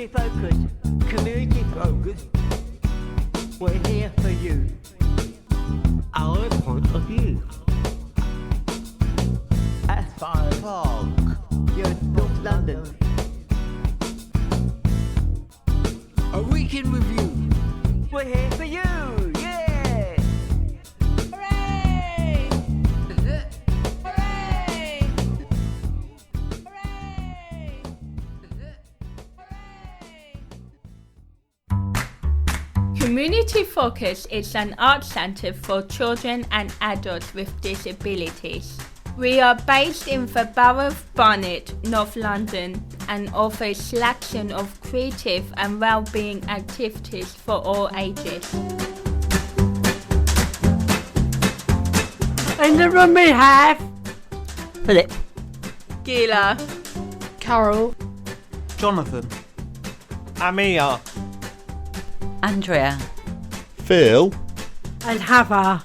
Community focus. Community focus. We're here for you. Our point of view. Asphalt Park. You're in North London. A week in review. We're here for you. Yeah. Hooray! Hooray! Hooray! Hooray! Community Focus is an art centre for children and adults with disabilities. We are based in the Borough of Barnet, North London, and offer a selection of creative and well-being activities for all ages. In the room we have Philip, Gila, Carol, Jonathan, Amia, Andrea, Phil, and Hava.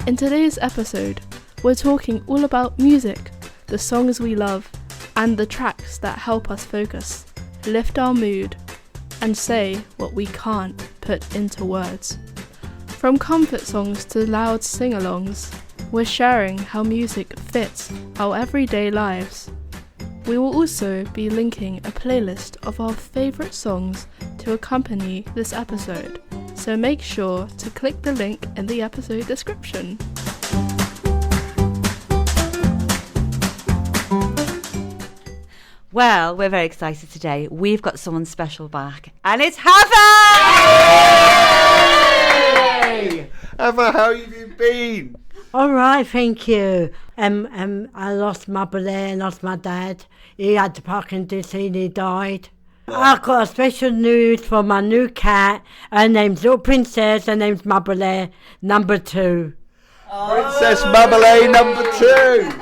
In today's episode, we're talking all about music, the songs we love, and the tracks that help us focus, lift our mood, and say what we can't put into words. From comfort songs to loud sing-alongs, we're sharing how music fits our everyday lives. We will also be linking a playlist of our favourite songs to accompany this episode, so make sure to click the link in the episode description. Well, we're very excited today. We've got someone special back, and it's Heather! Hey! Emma, how have you been? All right, thank you. I lost my brother, lost my dad. He had the Parkinson's disease, he died. I've got a special news for my new cat. Her name's Little Princess, her name's Mabele, number 2. Princess Mabele number 2.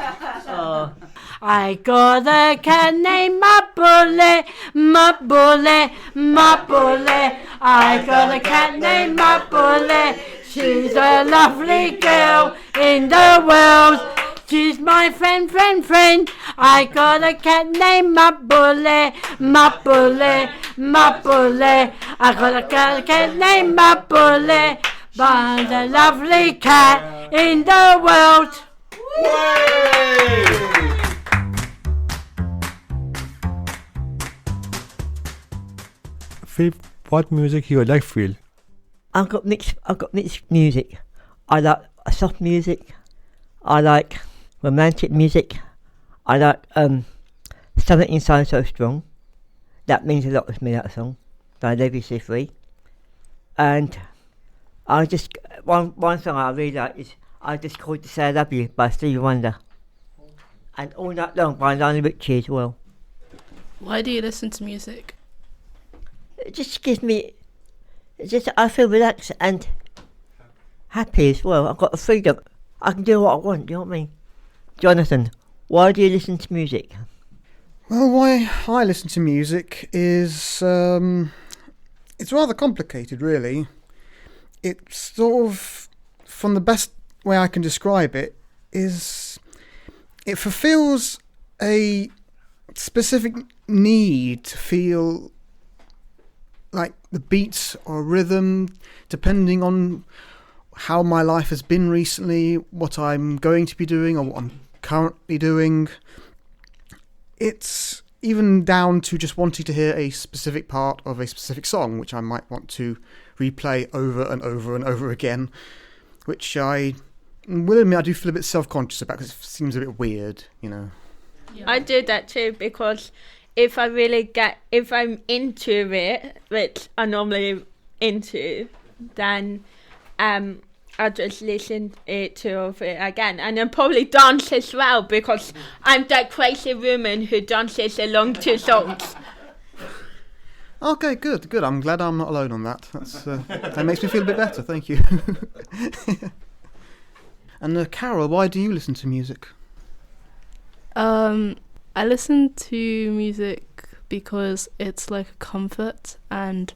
I got a cat named Mabele, Mabele, Mabele. I got a cat named Mabele. She's a lovely girl in the world. She's my friend, friend, friend. I got a cat named Mabele, Mabele, Mabele. I got a cat named Mabele. But a lovely cat in the world. Phil, what music you like, Phil? I've got mixed music. I like soft music. I like romantic music. I like Something Inside So Strong. That means a lot to me, that song. By Legacy Free. And I just one song I really like is I Just Called to Say I Love You by Stevie Wonder. And All Night Long by Lionel Richie as well. Why do you listen to music? It just gives me, I feel relaxed and happy as well. I've got the freedom. I can do what I want, do you know what I mean? Jonathan, why do you listen to music? Well, why I listen to music is, it's rather complicated, really. It's sort of, from the best way I can describe it, is it fulfills a specific need to feel like the beats or rhythm, depending on how my life has been recently, what I'm going to be doing or what I'm currently doing. It's even down to just wanting to hear a specific part of a specific song, which I might want to replay over and over and over again, which I will admit I do feel a bit self-conscious about because it seems a bit weird, you know. Yeah. I do that too, because if I'm into it, which I'm normally into, then I'll just listen to it again. And then probably dance as well, because I'm that crazy woman who dances along to songs. Okay, good. I'm glad I'm not alone on that. That makes me feel a bit better, thank you. And Carol, why do you listen to music? I listen to music because it's like a comfort, and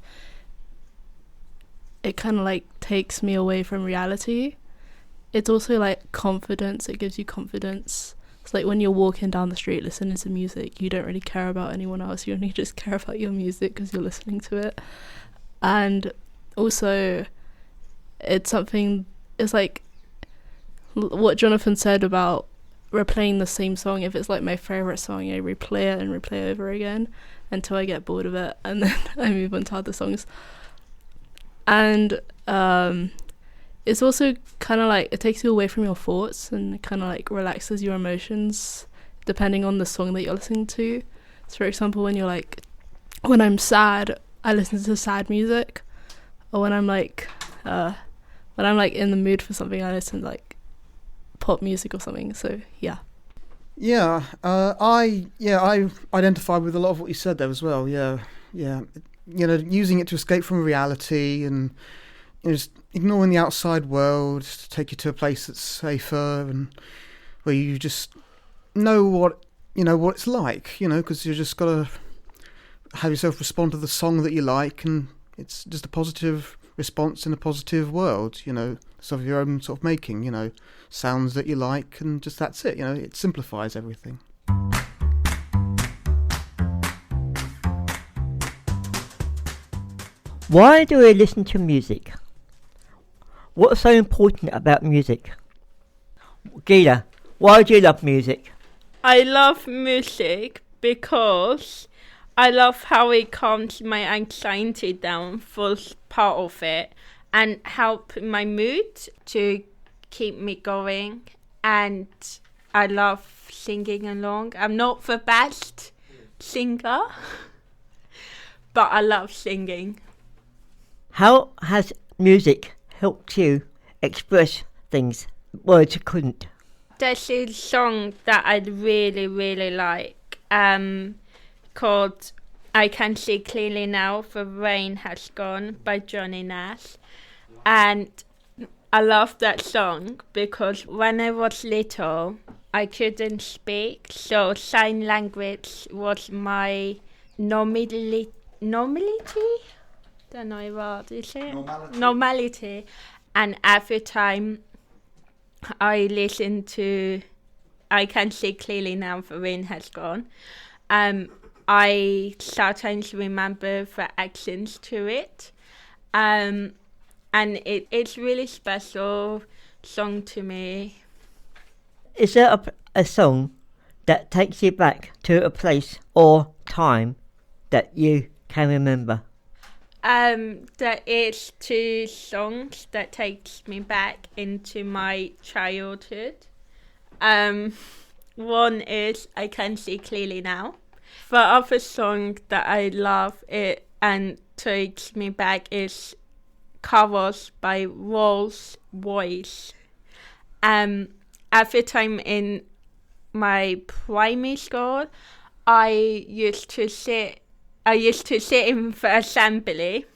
it kind of like takes me away from reality. it's also like confidence. It gives you confidence. It's like when you're walking down the street listening to music, you don't really care about anyone else. You only just care about your music because you're listening to it. And also, it's like what Jonathan said about replaying the same song. If it's like my favourite song, I replay it and replay it over again until I get bored of it, and then I move on to other songs. And it's also kind of like it takes you away from your thoughts and kind of like relaxes your emotions depending on the song that you're listening to. So for example, when I'm sad, I listen to sad music, or when I'm like in the mood for something, I listen to like pop music or something. So yeah. Yeah, I identify with a lot of what you said there as well. Yeah. Using it to escape from reality and just ignoring the outside world to take you to a place that's safer and where you just know what it's like. Because you just gotta have yourself respond to the song that you like, and it's just a positive response in a positive world. Sort of your own sort of making. Sounds that you like, and just that's it. It simplifies everything. Why do we listen to music? What's so important about music? Gila, why do you love music? I love music because I love how it calms my anxiety down for part of it and help my mood to keep me going. And I love singing along. I'm not the best singer, but I love singing. How has music helped you express things words couldn't? There's a song that I really, really like called I Can See Clearly Now, The Rain Has Gone by Johnny Nash. And I love that song because when I was little, I couldn't speak, so sign language was my normality? Don't know what is it? Normality. And every time I listen to I Can See Clearly Now, The Rain Has Gone, I sometimes remember the accents to it. And it's really special song to me. Is there a song that takes you back to a place or time that you can remember? There is 2 songs that takes me back into my childhood. One is I Can See Clearly Now. The other song that I love it and takes me back is Covers by Rolls Royce. Every time in my primary school, I used to sit in the assembly,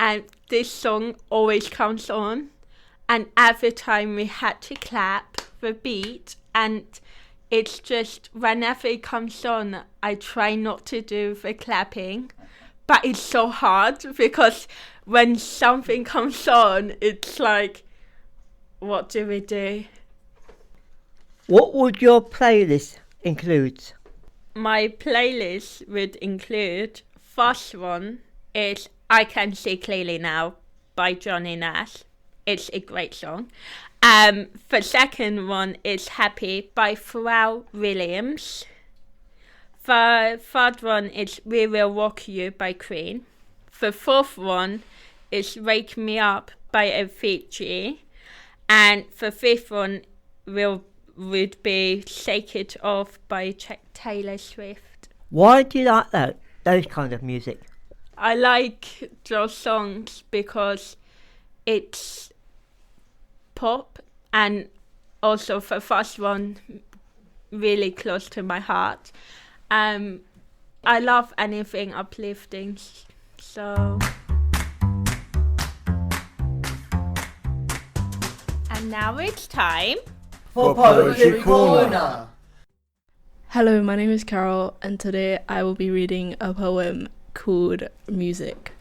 and this song always comes on, and every time we had to clap the beat, and it's just whenever it comes on, I try not to do the clapping, but it's so hard because when something comes on, it's like, what do we do? What would your playlist include? My playlist would include, first one is I Can See Clearly Now by Johnny Nash. It's a great song. The second one is Happy by Pharrell Williams. The third one is We Will Rock You by Queen. The fourth one is Wake Me Up by Avicii. And the fifth one would be Shake It Off by Taylor Swift. Why do you like those kind of music? I like those songs because it's pop, and also the first one really close to my heart. I love anything uplifting, so. And now it's time for Poetry Corner. Hello, my name is Carol, and today I will be reading a poem called Music.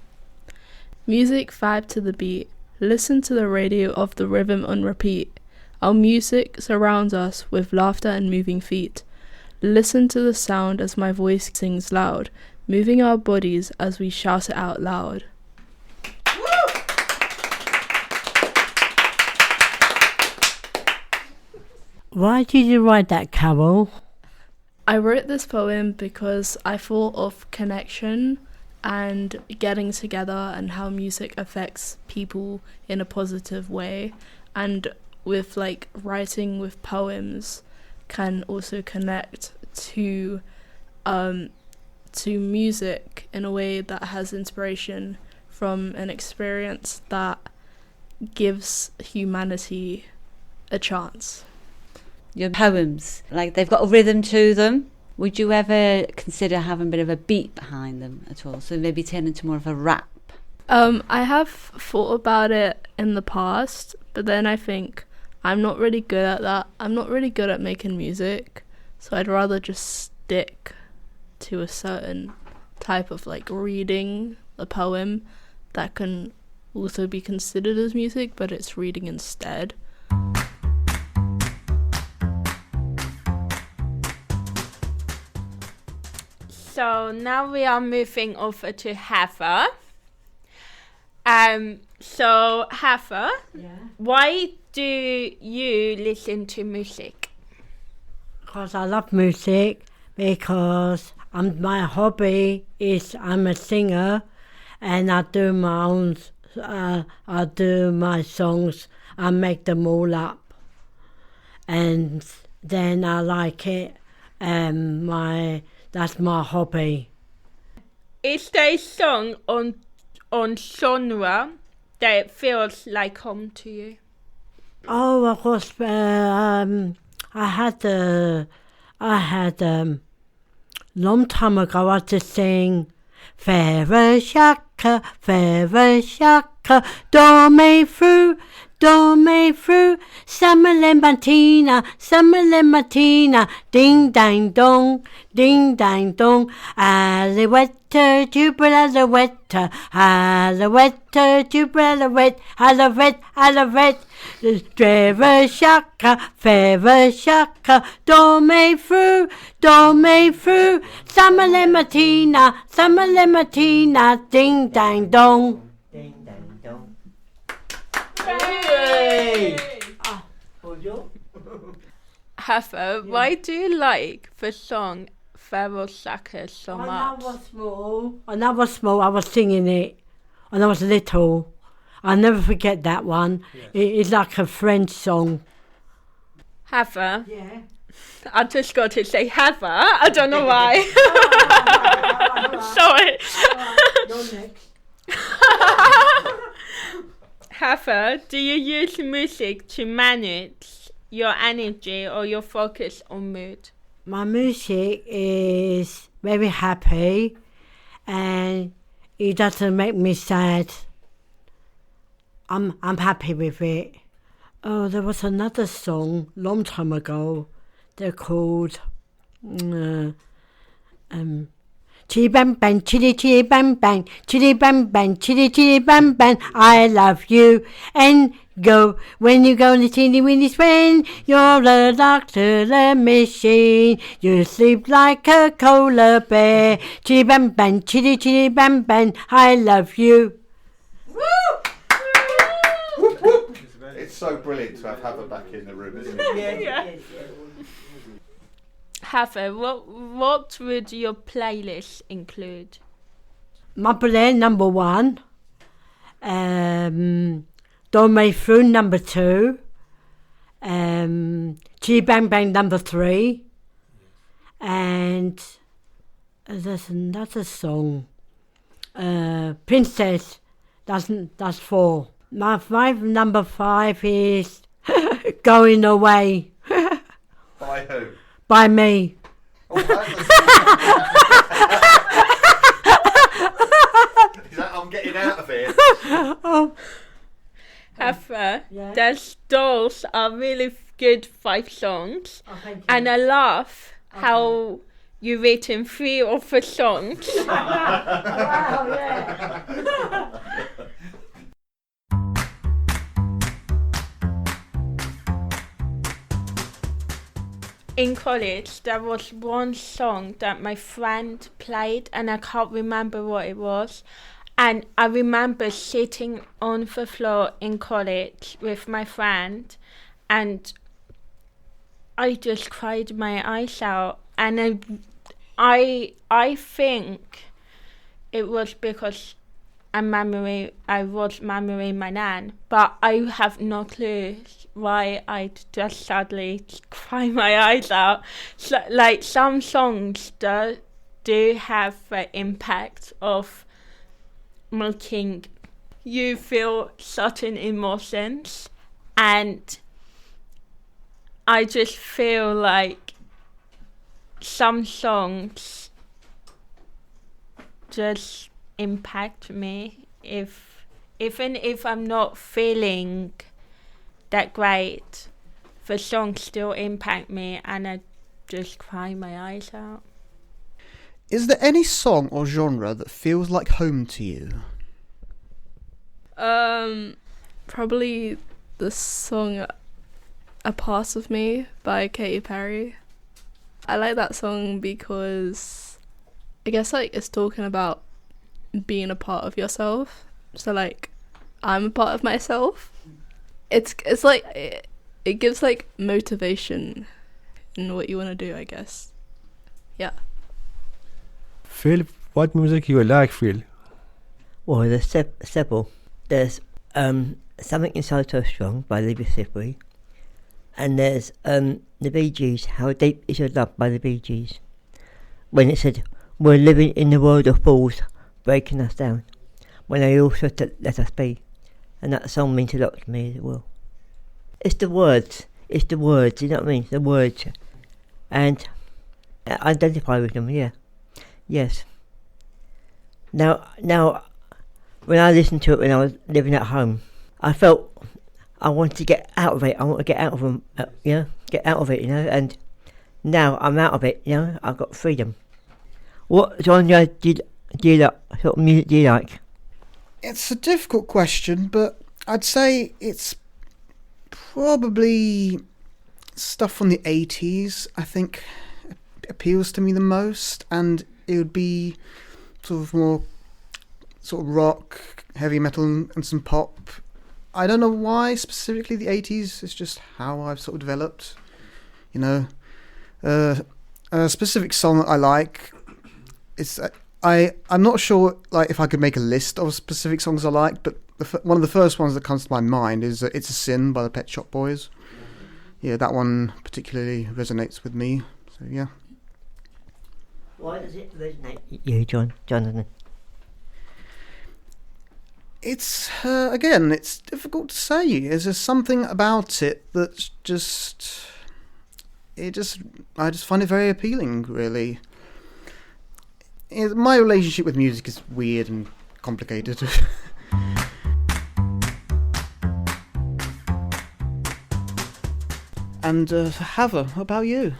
Music vibe to the beat, Listen to the radio of the rhythm on repeat. Our music surrounds us with laughter and moving feet. Listen to the sound as my voice sings loud, moving our bodies as we shout it out loud. Why did you write that, Carol? I wrote this poem because I thought of connection and getting together and how music affects people in a positive way, and with like writing with poems can also connect to music in a way that has inspiration from an experience that gives humanity a chance. Your poems, like they've got a rhythm to them. Would you ever consider having a bit of a beat behind them at all? So maybe turn into more of a rap? I have thought about it in the past, but then I think I'm not really good at that. I'm not really good at making music, so I'd rather just stick to a certain type of like reading a poem that can also be considered as music, but it's reading instead. So now we are moving over to Heather. So Heather, why do you listen to music? Because I love music, because my hobby is I'm a singer, and I do my own, I do my songs, I make them all up, and then I like it, and that's my hobby. Is there a song on genre that feels like home to you? Oh, of course, I had long time ago I had to sing Fairer Shaka, do me through, Summer Martina, ding dang dong, Alouette, Jubel Alouette, Jubel Alouette, Fairer Shaka, do me through, Summer Martina, ding dang dong. Heather, why do you like the song Fairer Shaka so much? When I was small, I was singing it. When I was little, I'll never forget that one. It's like a French song. Heather? Yeah. I just got to say Heather. I don't know why. Sorry. You're next. Heather, do you use music to manage your energy or your focus or mood? My music is very happy, and it doesn't make me sad. I'm happy with it. Oh, there was another song long time ago. They're called Chitty bang bang, chitty bang bang, chitty bang bang, chitty bang bang. I love you and go when you go to teeny weeny spin. You're the doctor, the machine. You sleep like a koala bear. Chitty bang bang, chitty bang bang. I love you. It's so brilliant to have Heather back in the room, isn't it? Yeah. Heather, what would your playlist include? Mabule number 1. Don't Make Through number 2. Chitty Bang Bang number 3. And there's another song. Princess. That's 4. My number 5 is Going Away. By who? By me. Oh, I'm getting out of here. Oh. Heather, those are really good 5 songs. Oh, thank you. And I love how you've written 3 of the songs. Wow, yeah. in college, there was one song that my friend played, and I can't remember what it was. And I remember sitting on the floor in college with my friend, and I just cried my eyes out. And I think it was because I was memorizing my nan, but I have no clue why I just suddenly cry my eyes out. So, like, some songs do have the impact of making you feel certain emotions, and I just feel like some songs just impact me even if I'm not feeling that great. The songs still impact me, and I just cry my eyes out. Is there any song or genre that feels like home to you? Probably the song "A Part of Me" by Katy Perry. I like that song because I guess like it's talking about being a part of yourself. So like I'm a part of myself. It's like it gives like motivation in what you want to do, I guess. Yeah. Phil, what music you like, Phil? Well, there's several. There's Something Inside So Strong by Libby Slippery. And there's the Bee Gees, How Deep Is Your Love by the Bee Gees. When it said, we're living in the world of fools, breaking us down, when they all said to let us be. And that song means a lot to me as well. It's the words, you know what I mean? The words. And I identify with them, yeah. Yes. Now, when I listened to it when I was living at home, I felt I wanted to get out of it. I want to get out of them, get out of it, and now I'm out of it, I've got freedom. What genre do you like? What music do you like? It's a difficult question, but I'd say it's probably stuff from the 80s, I think, appeals to me the most, and it would be sort of more sort of rock, heavy metal, and some pop. I don't know why specifically the 80s. It's just how I've sort of developed, A specific song that I like is I'm not sure like if I could make a list of specific songs I like, but one of the first ones that comes to my mind is "It's a Sin" by the Pet Shop Boys. Yeah, that one particularly resonates with me. So yeah. Why does it resonate with you, Jonathan? It's again, it's difficult to say. There's just something about it that's I just find it very appealing, really. My relationship with music is weird and complicated. And Heather, how about you?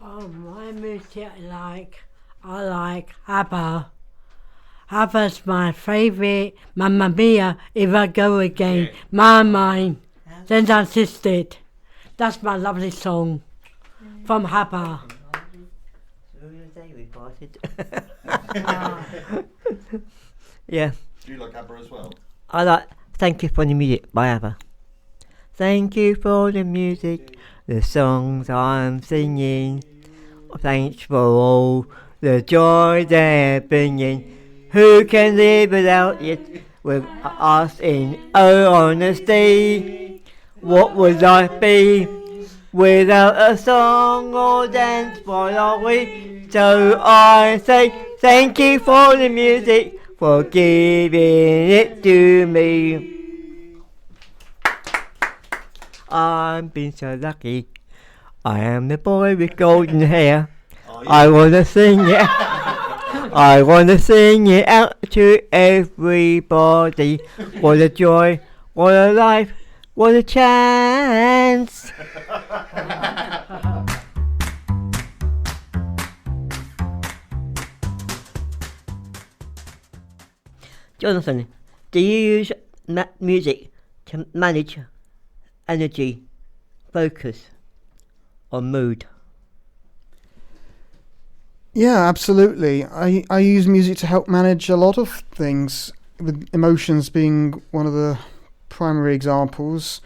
Oh, my music I like ABBA. ABBA's my favourite. Mamma Mia, If I Go Again, My Mind, Then Insisted. That's my lovely song from ABBA. Yeah. Do you like ABBA as well? I like Thank You for the Music by ABBA. Thank you for the music, the songs I'm singing. Thanks for all the joy they're bringing. Who can live without it? With us in all honesty, what would life be without a song or dance? What are we? So I say thank you for the music, for giving it to me. I've been so lucky. I am the boy with golden hair. I wanna sing it. I wanna sing it out to everybody. What a joy, what a life, what a chance. Jonathan, do you use music to manage energy, focus, or mood? Yeah, absolutely. I use music to help manage a lot of things, with emotions being one of the primary examples.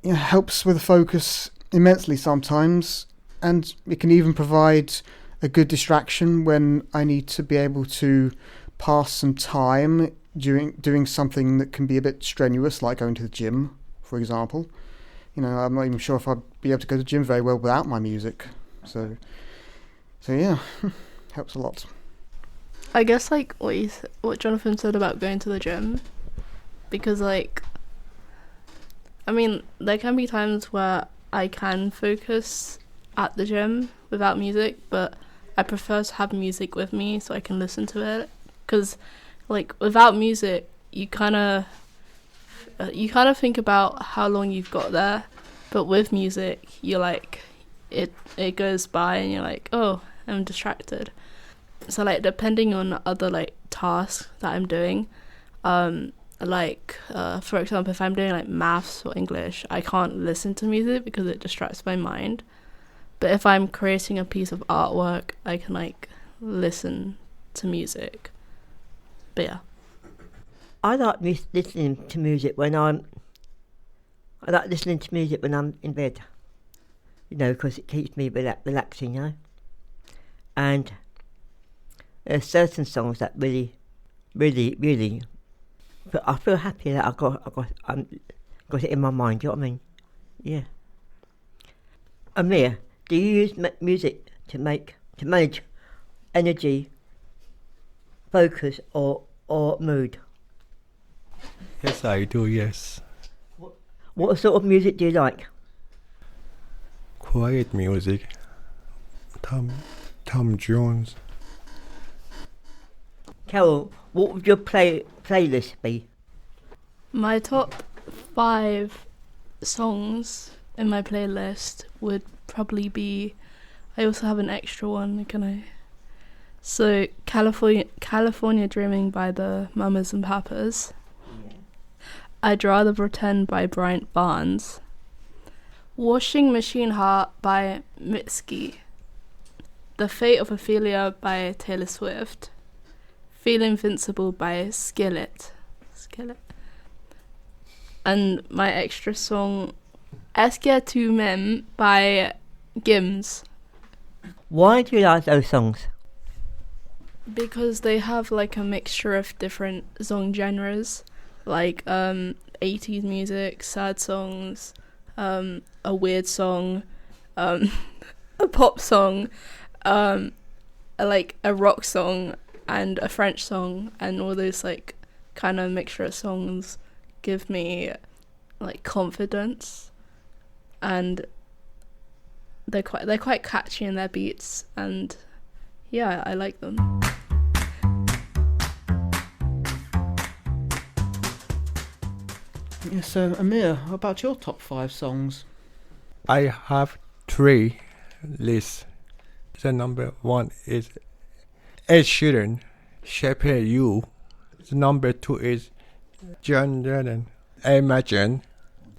It helps with focus immensely sometimes, and it can even provide a good distraction when I need to be able to pass some time during doing something that can be a bit strenuous, like going to the gym, for example. I'm not even sure if I'd be able to go to the gym very well without my music. So yeah, helps a lot. I guess like what Jonathan said about going to the gym, because like, I mean, there can be times where I can focus at the gym without music, but I prefer to have music with me so I can listen to it. Because like without music, you kind of think about how long you've got there, but with music, you're like it goes by and you're like, oh, I'm distracted. So like depending on other like tasks that I'm doing, for example, if I'm doing like maths or English, I can't listen to music because it distracts my mind. But if I'm creating a piece of artwork, I can like listen to music. But yeah, I like listening to music when I'm in bed. Because it keeps me relaxing. And there's certain songs that really, really, really. But I feel happy that I got it in my mind. You know what I mean? Yeah. Amir, do you use music to manage energy, focus, or mood? Yes, I do, yes. What sort of music do you like? Quiet music. Tom Jones. Carol, what would your playlist be? my top 5 songs in my playlist would probably be, I also have an extra one, can I? So California Dreaming by the Mamas and Papas. Yeah. I'd Rather Pretend by Bryant Barnes. Washing Machine Heart by Mitski. The Fate of Ophelia by Taylor Swift. Feel Invincible by Skillet. And my extra song, Est-ce que tu m'aimes by Gims. Why do you like those songs? Because they have like a mixture of different song genres, like 80s music, sad songs, a weird song, a pop song, like a rock song and a French song, and all those like kind of mixture of songs give me like confidence, and they're quite catchy in their beats, and yeah, I like them. Yeah, so Amir, how about your top 5 songs? I have 3 lists. The number 1 is Ed Sheeran, Shape You. The number 2 is John Lennon, Imagine.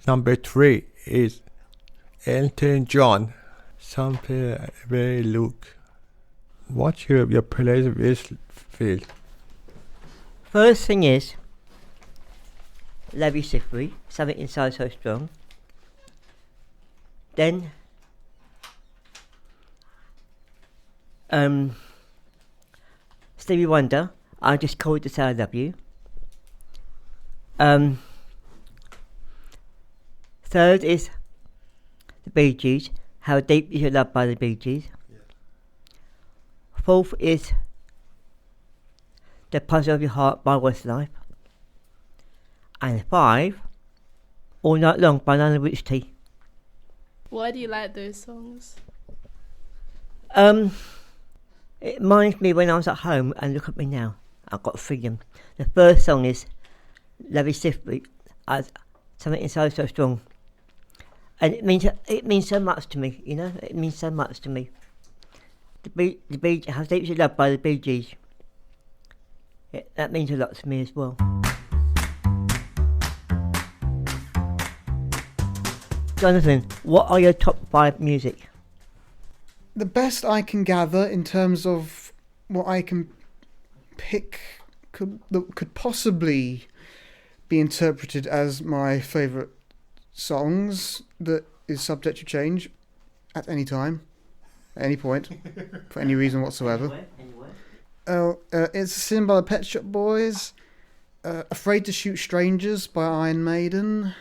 Number 3 is Elton John, Something Very Look. What's your playlist feel? First thing is Larry Sifry, Something Inside So Strong. Then Stevie Wonder, I Just Called to Say I Love You. Third is the Bee Gees, How Deep Is Your Love by the Bee Gees. Yeah. Fourth is The Puzzle of Your Heart by Westlife. And 5, All Night Long by Lionel Richie. Why do you like those songs? It reminds me when I was at home, and look at me now. I've got 3 of them. The first song is Larry Sifry, Something Inside So Strong. And it means so much to me, you know. It means so much to me. The Bee How Deep Is Your Love by the Bee Gees. That means a lot to me as well. Jonathan, what are your top 5 music? The best I can gather in terms of what I can pick that could possibly be interpreted as my favourite songs that is subject to change at any time, at any point, for any reason whatsoever. It's a Sin by the Pet Shop Boys, Afraid to Shoot Strangers by Iron Maiden,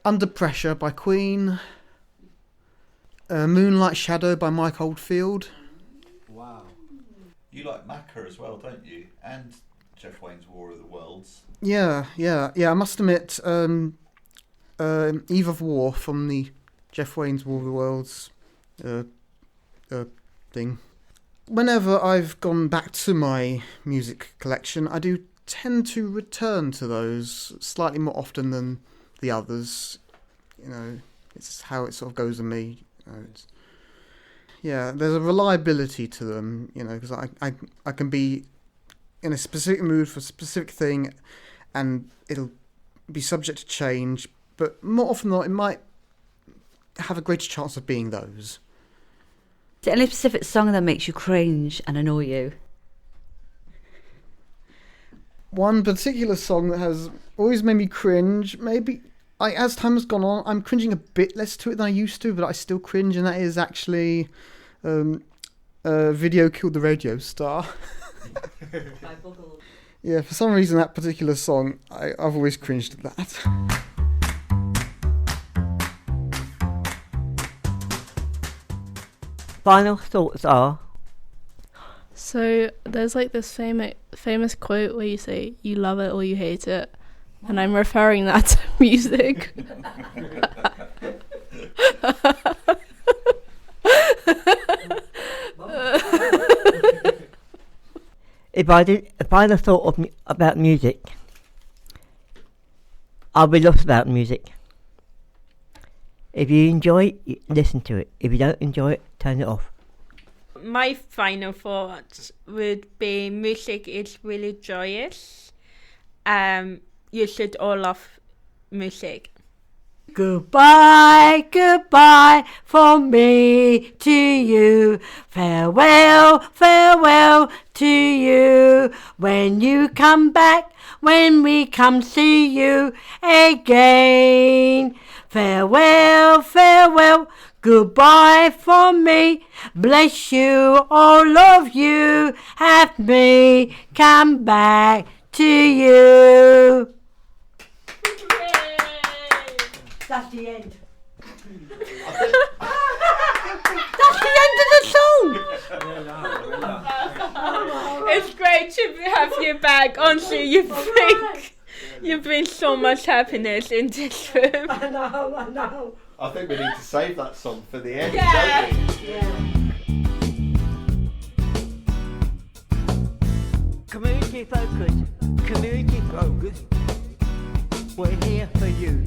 Under Pressure by Queen, Moonlight Shadow by Mike Oldfield. Wow. You like Macca as well, don't you? And Jeff Wayne's War of the Worlds. Yeah. I must admit, Eve of War from the Jeff Wayne's War of the Worlds thing. Whenever I've gone back to my music collection, I do tend to return to those slightly more often than the others. You know, it's how it sort of goes with me. You know, there's a reliability to them, you know, because I can be in a specific mood for a specific thing and it'll be subject to change, but more often than not, it might have a greater chance of being those. Is there any specific song that makes you cringe and annoy you? One particular song that has always made me cringe, maybe as time has gone on, I'm cringing a bit less to it than I used to, but I still cringe, and that is actually Video Killed the Radio Star. Yeah, for some reason that particular song, I've always cringed at that. Final thoughts are... So there's like this famous quote where you say you love it or you hate it, and I'm referring that to music. If I had thought about music, I'll be lost about music. If you enjoy it, listen to it. If you don't enjoy it, turn it off. My final thoughts would be music is really joyous. You should all love music. Goodbye, goodbye from me to you. Farewell, farewell to you. When you come back, when we come see you again. Farewell, farewell, goodbye from me. Bless you, all of you. Have me come back to you. That's the end. That's the end of the song. It's great to have you back. Honestly, you bring so much happiness in this room. I know. I think we need to save that song for the end, Yeah. don't we? Yeah. Community focus. We're here for you.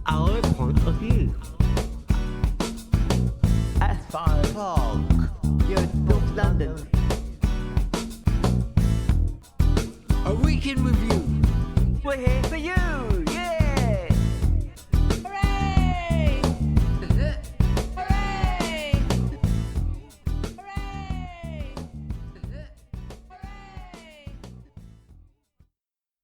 Our point of view. At 5 o'clock, you're North London. A week in review. We're here for you.